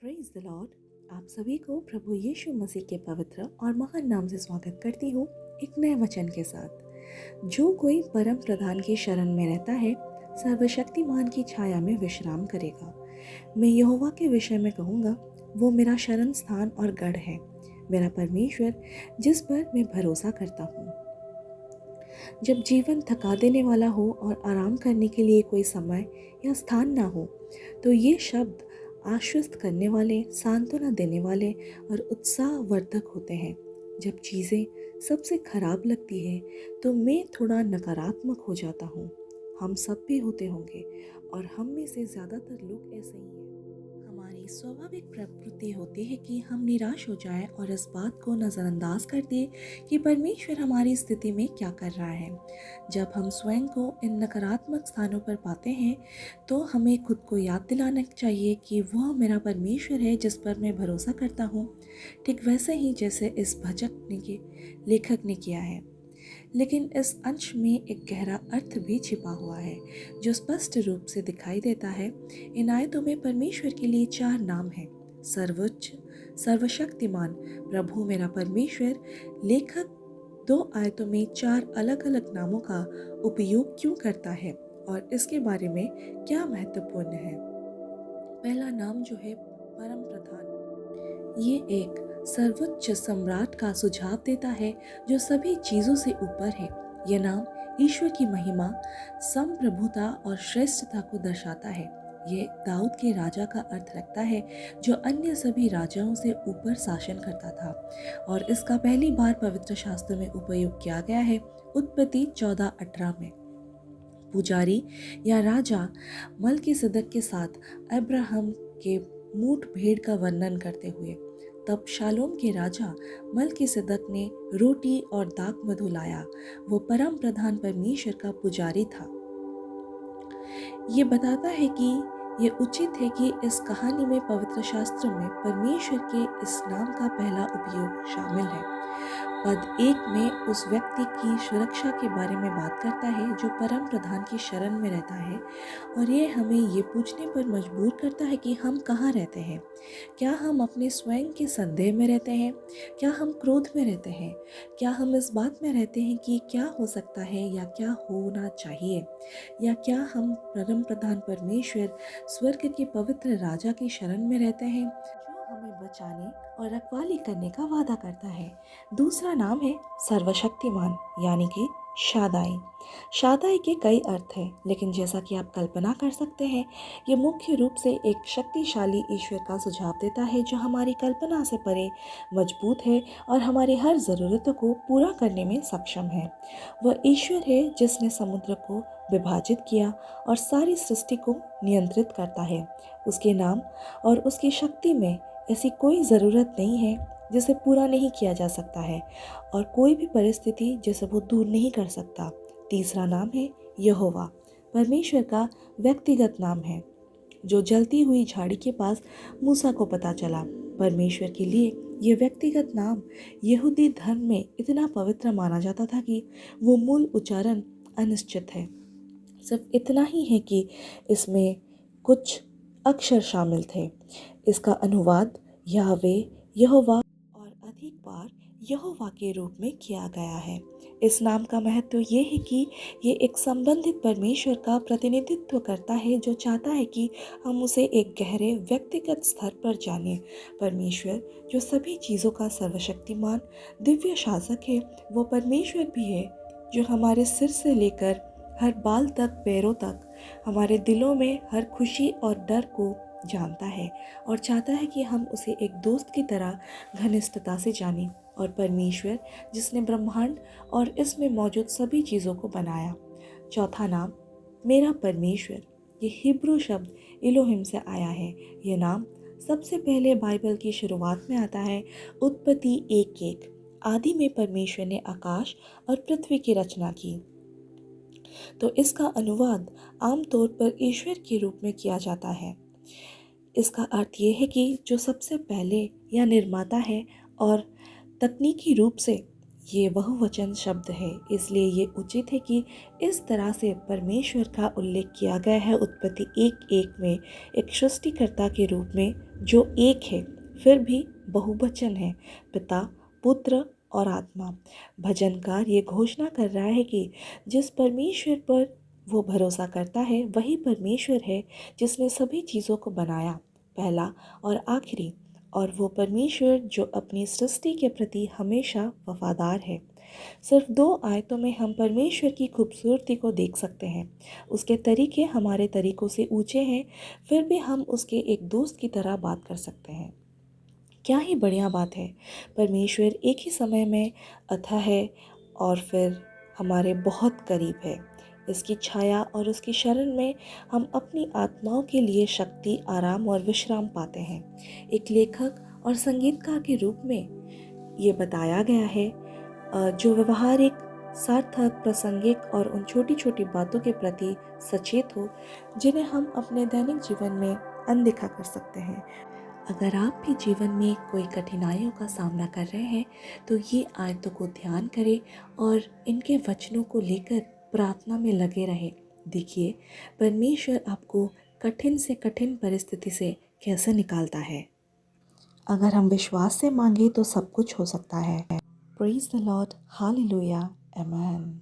Praise the Lord. आप सभी को प्रभु यीशु मसीह के पवित्र और महान नाम से स्वागत करती हूँ एक नए वचन के साथ। जो कोई परम प्रधान की शरण में रहता है सर्वशक्तिमान की छाया में विश्राम करेगा। मैं यहोवा के विषय में कहूँगा, वो मेरा शरण स्थान और गढ़ है, मेरा परमेश्वर जिस पर मैं भरोसा करता हूँ। जब जीवन थका देने वाला हो और आराम करने के लिए कोई समय या स्थान ना हो, तो ये शब्द आश्वस्त करने वाले, सांत्वना देने वाले और उत्साहवर्धक होते हैं। जब चीज़ें सबसे खराब लगती है तो मैं थोड़ा नकारात्मक हो जाता हूँ। हम सब भी होते होंगे और हम में से ज़्यादातर लोग ऐसे ही हैं। हमारी स्वाभाविक प्रवृत्ति होती है कि हम निराश हो जाएं और इस बात को नज़रअंदाज कर दें कि परमेश्वर हमारी स्थिति में क्या कर रहा है। जब हम स्वयं को इन नकारात्मक स्थानों पर पाते हैं तो हमें खुद को याद दिलाना चाहिए कि वह मेरा परमेश्वर है जिस पर मैं भरोसा करता हूँ, ठीक वैसे ही जैसे इस भजन के लेखक ने किया है। लेकिन इस अंश में एक गहरा अर्थ भी छिपा हुआ है जो स्पष्ट रूप से दिखाई देता है। इन आयतों में परमेश्वर के लिए 4 नाम हैं: सर्वोच्च, सर्वशक्तिमान, प्रभु मेरा परमेश्वर। लेखक 2 आयतों में 4 अलग अलग नामों का उपयोग क्यों करता है और इसके बारे में क्या महत्वपूर्ण है। पहला नाम जो है परम प्रधान, ये एक सर्वोच्च सम्राट का सुझाव देता है जो सभी चीज़ों से ऊपर है। यह नाम ईश्वर की महिमा, संप्रभुता और श्रेष्ठता को दर्शाता है। ये दाऊद के राजा का अर्थ रखता है जो अन्य सभी राजाओं से ऊपर शासन करता था, और इसका पहली बार पवित्र शास्त्र में उपयोग किया गया है उत्पत्ति 14:18 में। पुजारी या राजा मल्कीसदक के साथ अब्राहम के मुठभेड़ का वर्णन करते हुए, तब शालोम के राजा मल्कीसदक ने रोटी और दाख मधु लाया। वो परम प्रधान परमेश्वर का पुजारी था। ये बताता है कि ये उचित है कि इस कहानी में पवित्र शास्त्र में परमेश्वर के इस नाम का पहला उपयोग शामिल है। पद 1 में उस व्यक्ति की सुरक्षा के बारे में बात करता है जो परम प्रधान की शरण में रहता है, और ये हमें ये पूछने पर मजबूर करता है कि हम कहाँ रहते हैं। क्या हम अपने स्वयं के संदेह में रहते हैं? क्या हम क्रोध में रहते हैं? क्या हम इस बात में रहते हैं कि क्या हो सकता है या क्या होना चाहिए? या क्या हम परम प्रधान परमेश्वर, स्वर्ग के पवित्र राजा की शरण में रहते हैं जो हमें बचाने और रखवाली करने का वादा करता है। दूसरा नाम है सर्वशक्तिमान, यानी कि शादाई। शादाई के कई अर्थ हैं, लेकिन जैसा कि आप कल्पना कर सकते हैं, ये मुख्य रूप से एक शक्तिशाली ईश्वर का सुझाव देता है जो हमारी कल्पना से परे मजबूत है और हमारी हर ज़रूरतों को पूरा करने में सक्षम है। वह ईश्वर है जिसने समुद्र को विभाजित किया और सारी सृष्टि को नियंत्रित करता है। उसके नाम और उसकी शक्ति में ऐसी कोई ज़रूरत नहीं है जिसे पूरा नहीं किया जा सकता है, और कोई भी परिस्थिति जिसे वो दूर नहीं कर सकता। तीसरा नाम है यहोवा, परमेश्वर का व्यक्तिगत नाम है जो जलती हुई झाड़ी के पास मूसा को पता चला। परमेश्वर के लिए यह व्यक्तिगत नाम यहूदी धर्म में इतना पवित्र माना जाता था कि वो मूल उच्चारण अनिश्चित है। सिर्फ इतना ही है कि इसमें कुछ अक्षर शामिल थे। इसका अनुवाद याहवे, यहोवा और अधिक बार यहोवा के रूप में किया गया है। इस नाम का महत्व ये है कि ये एक संबंधित परमेश्वर का प्रतिनिधित्व करता है जो चाहता है कि हम उसे एक गहरे व्यक्तिगत स्तर पर जानें। परमेश्वर जो सभी चीज़ों का सर्वशक्तिमान दिव्य शासक है, वो परमेश्वर भी है जो हमारे सिर से लेकर हर बाल तक, पैरों तक, हमारे दिलों में हर खुशी और डर को जानता है और चाहता है कि हम उसे एक दोस्त की तरह घनिष्ठता से जानें। और परमेश्वर जिसने ब्रह्मांड और इसमें मौजूद सभी चीज़ों को बनाया। चौथा नाम मेरा परमेश्वर, ये हिब्रू शब्द इलोहिम से आया है। ये नाम सबसे पहले बाइबल की शुरुआत में आता है उत्पत्ति 1:1। आदि में परमेश्वर ने आकाश और पृथ्वी की रचना की। तो इसका अनुवाद आमतौर पर ईश्वर के रूप में किया जाता है। इसका अर्थ ये है कि जो सबसे पहले या निर्माता है, और तकनीकी रूप से ये बहुवचन शब्द है, इसलिए ये उचित है कि इस तरह से परमेश्वर का उल्लेख किया गया है उत्पत्ति 1:1 में एक सृष्टिकर्ता के रूप में जो एक है फिर भी बहुवचन है, पिता, पुत्र और आत्मा। भजनकार ये घोषणा कर रहा है कि जिस परमेश्वर पर वो भरोसा करता है वही परमेश्वर है जिसने सभी चीज़ों को बनाया, पहला और आखिरी, और वो परमेश्वर जो अपनी सृष्टि के प्रति हमेशा वफादार है। सिर्फ दो आयतों में हम परमेश्वर की खूबसूरती को देख सकते हैं। उसके तरीके हमारे तरीकों से ऊंचे हैं, फिर भी हम उसके एक दोस्त की तरह बात कर सकते हैं। क्या ही बढ़िया बात है। परमेश्वर एक ही समय में अथाह है और फिर हमारे बहुत करीब है। इसकी छाया और उसकी शरण में हम अपनी आत्माओं के लिए शक्ति, आराम और विश्राम पाते हैं। एक लेखक और संगीतकार के रूप में ये बताया गया है, जो व्यवहारिक, सार्थक, प्रासंगिक और उन छोटी छोटी बातों के प्रति सचेत हो जिन्हें हम अपने दैनिक जीवन में अनदेखा कर सकते हैं। अगर आप भी जीवन में कोई कठिनाइयों का सामना कर रहे हैं तो ये आयतों को ध्यान करें और इनके वचनों को लेकर प्रार्थना में लगे रहें। देखिए परमेश्वर आपको कठिन से कठिन परिस्थिति से कैसे निकालता है। अगर हम विश्वास से मांगे तो सब कुछ हो सकता है। Praise the Lord, hallelujah, amen.